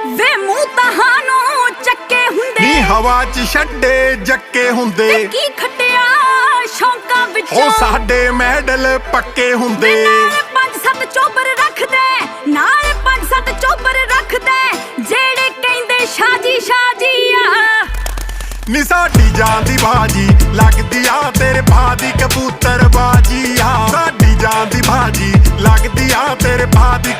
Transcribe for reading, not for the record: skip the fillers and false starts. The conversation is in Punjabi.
ਵੇ ਮੂੰਹ ਤਹਾਨੂੰ ਚੱਕੇ ਹੁੰਦੇ ਨੀ ਹਵਾ 'ਚ ਛੱਡੇ ਜੱਕੇ ਹੁੰਦੇ ਤੇ ਕੀ ਖੱਟਿਆ ਸ਼ੌਂਕਾਂ ਵਿੱਚੋਂ ਉਹ ਸਾਡੇ ਮੈਡਲ ਪੱਕੇ ਹੁੰਦੇ ਨਾਲ 5-7 ਚੋਬਰ ਰੱਖਦੇ ਨਾਲ 5-7 ਚੋਬਰ ਰੱਖਦੇ ਜਿਹੜੇ ਕਹਿੰਦੇ ਸ਼ਾਜੀ ਸ਼ਾਜੀ ਆ ਨੀ ਸਾਡੀ ਜਾਨ ਦੀ ਬਾਜੀ ਲੱਗਦੀ ਆ ਤੇਰੇ ਭਾ ਦੀ ਕਬੂਤਰ ਬਾਜੀ ਆ ਸਾਡੀ ਜਾਨ ਦੀ ਬਾਜੀ ਲੱਗਦੀ ਆ ਤੇਰੇ ਭਾ ਦੀ